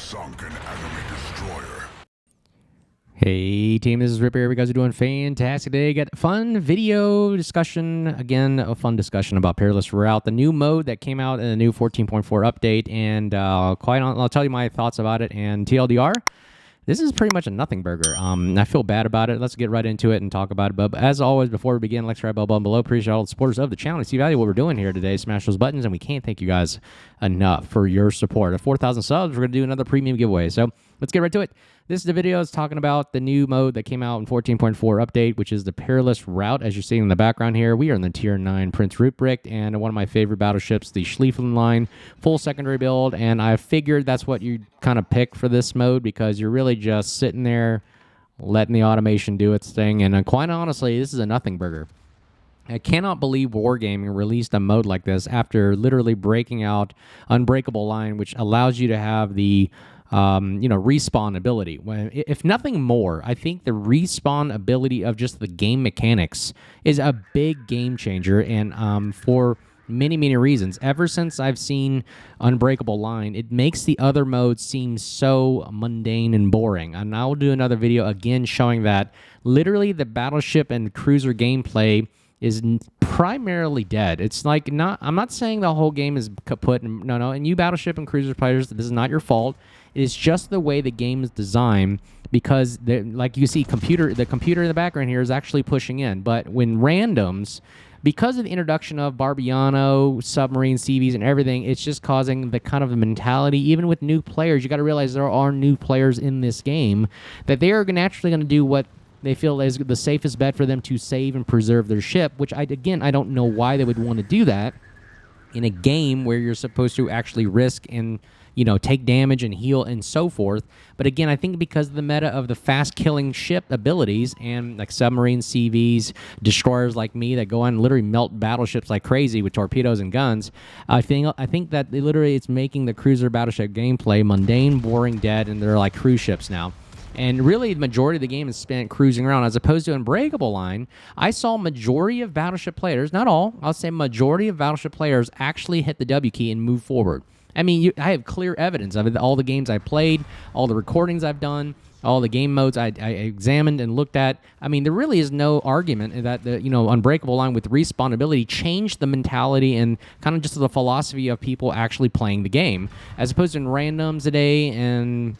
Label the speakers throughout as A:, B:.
A: sunk an enemy destroyer.
B: Hey team, this is Ripper. You guys are doing fantastic today. Got a fun video discussion. Again, a fun discussion about Perilous Route, the new mode that came out in the new 14.4 update. And I'll tell you my thoughts about it. And TLDR, this is pretty much a nothing burger. I feel bad about it. Let's get right into it and talk about it. But as always, before we begin, like, subscribe, bell button below. Appreciate all the supporters of the channel. If you value what we're doing here today, smash those buttons. And we can't thank you guys enough for your support. At 4,000 subs, we're going to do another premium giveaway. So let's get right to it. This is the video is talking about the new mode that came out in 14.4 update, which is the Perilous Route. As you're seeing in the background here, we are in the Tier 9 Prince Rupprecht, and one of my favorite battleships, the Schlieffen Line, full secondary build. And I figured that's what you kind of pick for this mode because you're really just sitting there letting the automation do its thing. And quite honestly, this is a nothing burger. I cannot believe Wargaming released a mode like this after literally breaking out Unbreakable Line, which allows you to have the respawn ability. If nothing more, I think the respawn ability of just the game mechanics is a big game changer, and for many, many reasons. Ever since I've seen Unbreakable Line, it makes the other modes seem so mundane and boring. And I will do another video again showing that literally the battleship and cruiser gameplay is primarily dead. It's like I'm not saying the whole game is kaput. No. And you battleship and cruiser players, this is not your fault. It's just the way the game is designed because, like you see, the computer in the background here is actually pushing in. But when randoms, because of the introduction of Barbiano, submarine, CVs, and everything, it's just causing the kind of mentality, even with new players. You got to realize there are new players in this game, that they are naturally going to do what they feel is the safest bet for them to save and preserve their ship, which, I don't know why they would want to do that in a game where you're supposed to actually risk and take damage and heal and so forth. But again, I think because of the meta of the fast-killing ship abilities and like submarine CVs, destroyers like me that go on and literally melt battleships like crazy with torpedoes and guns, I think that it's making the cruiser battleship gameplay mundane, boring, dead, and they're like cruise ships now. And really, the majority of the game is spent cruising around. As opposed to Unbreakable Line, I saw majority of battleship players, not all, I'll say majority of battleship players actually hit the W key and move forward. I mean, I have clear evidence of it. All the games I played, all the recordings I've done, all the game modes I examined and looked at. I mean, there really is no argument that the Unbreakable Line with respawn ability changed the mentality and kind of just the philosophy of people actually playing the game, as opposed to in randoms today and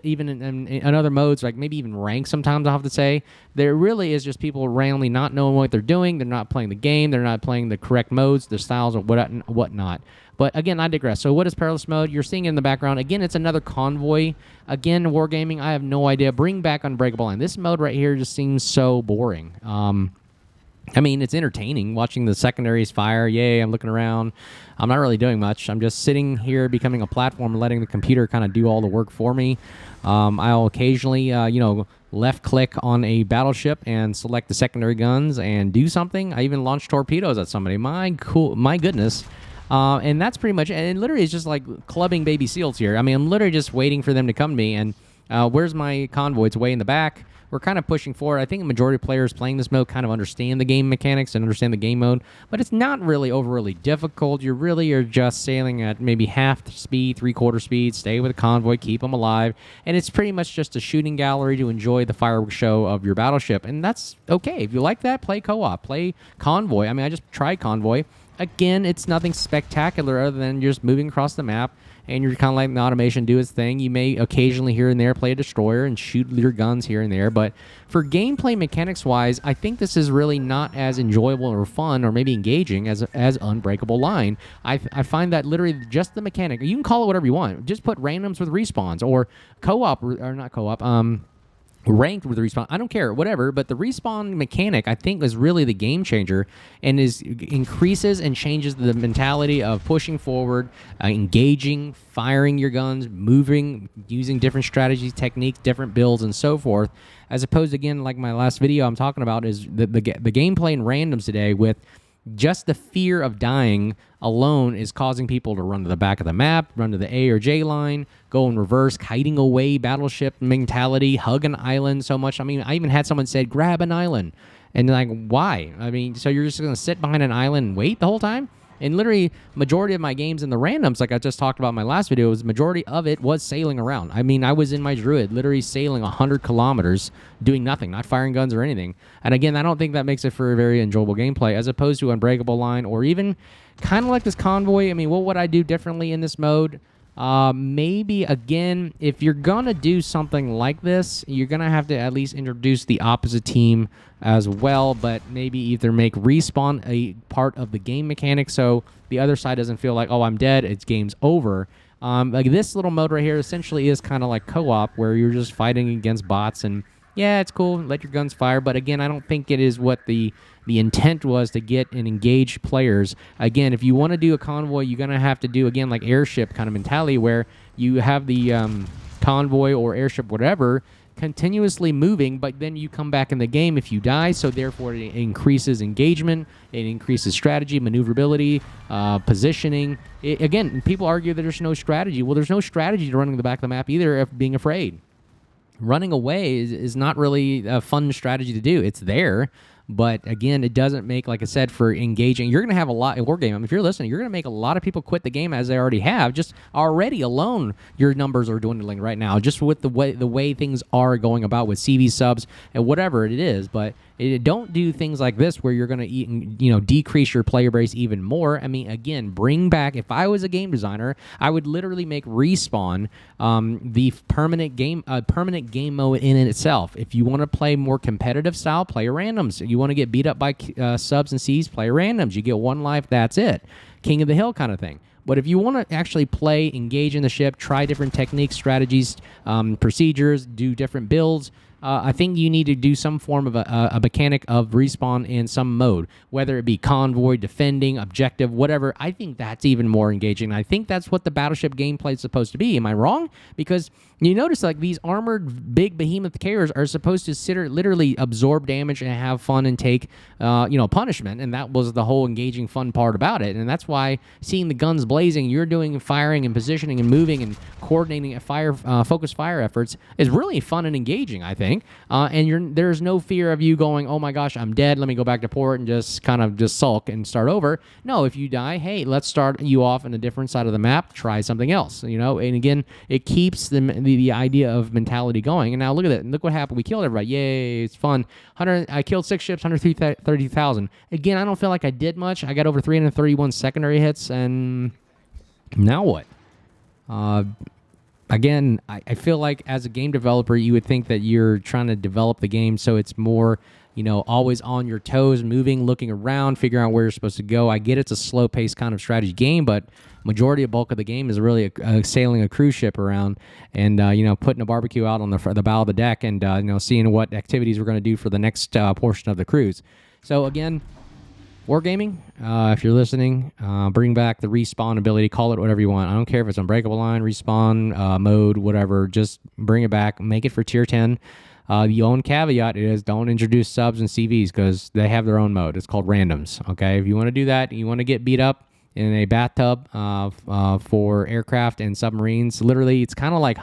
B: even in other modes, like maybe even rank sometimes, I'll have to say, there really is just people randomly not knowing what they're doing. They're not playing the game. They're not playing the correct modes, the styles, or whatnot. But again, I digress. So what is Perilous Mode? You're seeing it in the background. Again, it's another convoy. Again, Wargaming, I have no idea. Bring back Unbreakable Line. This mode right here just seems so boring. I mean, it's entertaining watching the secondaries fire. Yay, I'm looking around. I'm not really doing much. I'm just sitting here becoming a platform and letting the computer kind of do all the work for me. I'll occasionally, left click on a battleship and select the secondary guns and do something. I even launch torpedoes at somebody. My goodness. And that's pretty much it. And literally it's just like clubbing baby seals here. I mean, I'm literally just waiting for them to come to me. And where's my convoy? It's way in the back. We're kind of pushing forward. I think the majority of players playing this mode kind of understand the game mechanics and understand the game mode, but it's not really overly difficult. You're just sailing at maybe half speed, three-quarter speed, stay with a convoy, keep them alive, and it's pretty much just a shooting gallery to enjoy the fireworks show of your battleship, and that's okay. If you like that, play co-op, play convoy. I mean, I just tried convoy. Again, it's nothing spectacular other than just moving across the map, and you're kind of letting the automation do its thing. You may occasionally here and there play a destroyer and shoot your guns here and there, but for gameplay mechanics-wise, I think this is really not as enjoyable or fun or maybe engaging as Unbreakable Line. I find that literally just the mechanic, you can call it whatever you want. Just put randoms with respawns or co-op, or not co-op, ranked with the respawn. I don't care, whatever, but the respawn mechanic, I think, is really the game changer and increases and changes the mentality of pushing forward, engaging, firing your guns, moving, using different strategies, techniques, different builds, and so forth, as opposed, again, like my last video I'm talking about, is the gameplay in randoms today with just the fear of dying alone is causing people to run to the back of the map, run to the A or J line, go in reverse, kiting away battleship mentality, hug an island so much. I mean, I even had someone said, grab an island. And like, why? I mean, so you're just going to sit behind an island and wait the whole time? And literally, majority of my games in the randoms, like I just talked about in my last video, was majority of it was sailing around. I mean, I was in my Druid, literally sailing 100 kilometers, doing nothing, not firing guns or anything. And again, I don't think that makes it for a very enjoyable gameplay, as opposed to Unbreakable Line or even kind of like this Convoy. I mean, what would I do differently in this mode? Maybe, again, if you're going to do something like this, you're going to have to at least introduce the opposite team as well, but maybe either make respawn a part of the game mechanic so the other side doesn't feel like, oh, I'm dead, it's game's over. Like this little mode right here essentially is kind of like co-op, where you're just fighting against bots, and yeah, it's cool, let your guns fire, but again, I don't think it is what the intent was to get and engage players. Again, if you want to do a convoy, you're going to have to do, again, like airship kind of mentality, where you have the convoy or airship, whatever, continuously moving, but then you come back in the game if you die, so therefore it increases engagement, it increases strategy, maneuverability, positioning. Again, people argue that there's no strategy. Well, there's no strategy to running the back of the map either, of being afraid. Running away is not really a fun strategy to do. It's there, but again, it doesn't make, like I said, for engaging. You're going to have a lot in Wargame. I mean, if you're listening, you're going to make a lot of people quit the game, as they already have. Just already alone, your numbers are dwindling right now, just with the way things are going about with CV subs and whatever it is. But don't do things like this where you're going to decrease your player base even more. I mean, again, bring back. If I was a game designer, I would literally make respawn the permanent game mode in itself. If you want to play more competitive style, play randoms. You want to get beat up by subs and Cs, play randoms. You get one life, that's it. King of the hill kind of thing. But if you want to actually play, engage in the ship, try different techniques, strategies, procedures, do different builds, I think you need to do some form of a mechanic of respawn in some mode, whether it be convoy, defending, objective, whatever. I think that's even more engaging. I think that's what the battleship gameplay is supposed to be. Am I wrong? Because you notice, like, these armored big behemoth carriers are supposed to literally absorb damage and have fun and take punishment, and that was the whole engaging fun part about it. And that's why seeing the guns blazing, you're doing firing and positioning and moving and coordinating focused fire efforts is really fun and engaging, I think. And there's no fear of you going, oh my gosh, I'm dead, let me go back to port and just kind of just sulk and start over. No, if you die, hey, let's start you off on a different side of the map, try something else, and again, it keeps the idea of mentality going. And now look at it, look what happened. We killed everybody. Yay, it's fun. I killed 6 ships, 130,000. Again, I don't feel like I did much. I got over 331 secondary hits, and now what? Again, I feel like as a game developer, you would think that you're trying to develop the game so it's more, always on your toes, moving, looking around, figuring out where you're supposed to go. I get it's a slow-paced kind of strategy game, but majority of bulk of the game is really sailing a cruise ship around and, putting a barbecue out on the bow of the deck and, seeing what activities we're going to do for the next portion of the cruise. So, again, Wargaming, if you're listening, bring back the respawn ability. Call it whatever you want. I don't care if it's Unbreakable Line, respawn, mode, whatever. Just bring it back. Make it for tier 10. The only caveat is don't introduce subs and CVs because they have their own mode. It's called randoms. Okay, if you want to do that, you want to get beat up in a bathtub for aircraft and submarines. Literally, it's kind of like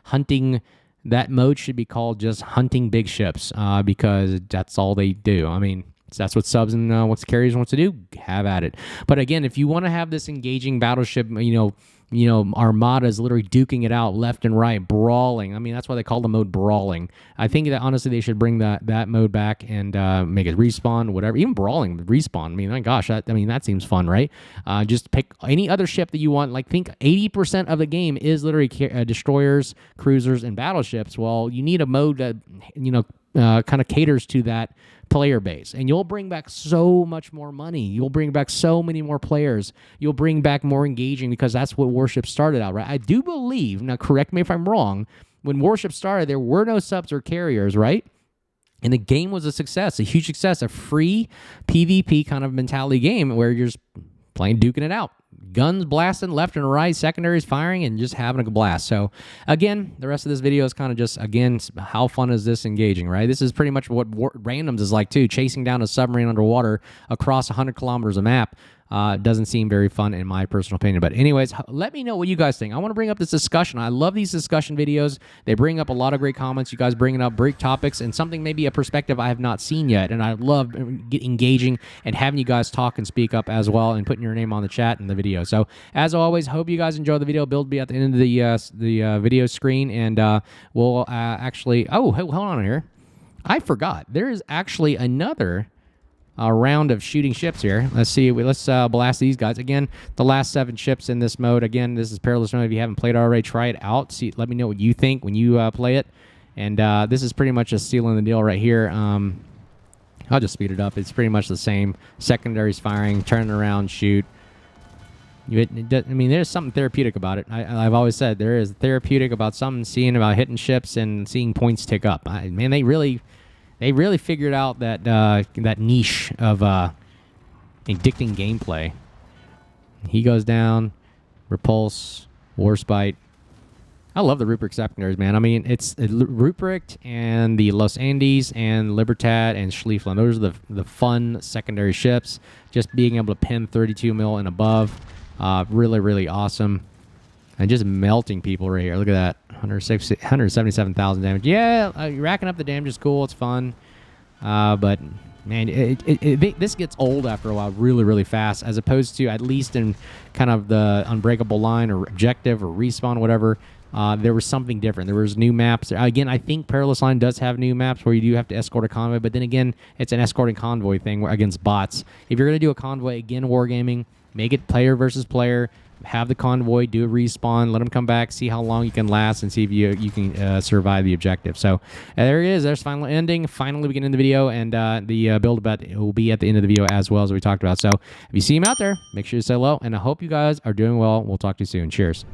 B: hunting. That mode should be called just hunting big ships because that's all they do. I mean, that's what subs and what carriers wants to do. Have at it. But again, if you want to have this engaging battleship, Armada is literally duking it out left and right, brawling. I mean, that's why they call the mode brawling. I think that honestly they should bring that mode back and make it respawn, whatever. Even brawling, respawn. I mean, my gosh, that seems fun, right? Just pick any other ship that you want. Like, think 80% of the game is literally destroyers, cruisers, and battleships. Well, you need a mode that kind of caters to that player base, and you'll bring back so much more money. You'll bring back so many more players. You'll bring back more engaging because that's what Warships started out, right? I do believe, now correct me if I'm wrong, when Warships started, there were no subs or carriers, right? And the game was a success, a huge success, a free PvP kind of mentality game where you're just playing, duking it out. Guns blasting left and right, secondaries firing, and just having a blast. So, again, the rest of this video is kind of just, again, how fun is this engaging, right? This is pretty much what randoms is like, too. Chasing down a submarine underwater across 100 kilometers of map. Doesn't seem very fun in my personal opinion. But anyways, let me know what you guys think. I want to bring up this discussion. I love these discussion videos. They bring up a lot of great comments. You guys bringing up great topics and something, maybe a perspective I have not seen yet. And I love engaging and having you guys talk and speak up as well, and putting your name on the chat and the video. So as always, hope you guys enjoy the video. Build be at the end of the video screen, and we'll actually. Oh, hold on here. I forgot. There is actually another round of shooting ships here. Let's see. Let's blast these guys. Again, the last 7 ships in this mode. Again, this is Perilous Route. If you haven't played it already, try it out. See, let me know what you think when you play it. And this is pretty much just sealing the deal right here. I'll just speed it up. It's pretty much the same. Secondaries firing, turn around, shoot. I mean, there's something therapeutic about it. I've always said there is therapeutic about something, seeing about hitting ships and seeing points tick up. Man, they really figured out that niche of addicting gameplay. He goes down, repulse, warspite. I love the rupprecht secondaries, man. I mean, it's rupprecht and the Los Andes and Libertad and Schliefland. Those are the fun secondary ships. Just being able to pin 32 mil and above, really, really awesome. And just melting people right here. Look at that. 177,000 damage. Yeah, racking up the damage is cool. It's fun. But, man, this gets old after a while really, really fast, as opposed to, at least in kind of the Unbreakable Line or Objective or Respawn, whatever, there was something different. There was new maps. Again, I think Perilous Line does have new maps where you do have to escort a convoy, but then again, it's an escorting convoy thing against bots. If you're going to do a convoy, again, wargaming, make it player versus player. Have the convoy, do a respawn, let them come back, see how long you can last, and see if you can survive the objective. So there it is. There's final ending. Finally, we get in the video, and the build bet will be at the end of the video as well, as we talked about. So if you see him out there, make sure you say hello, and I hope you guys are doing well. We'll talk to you soon. Cheers.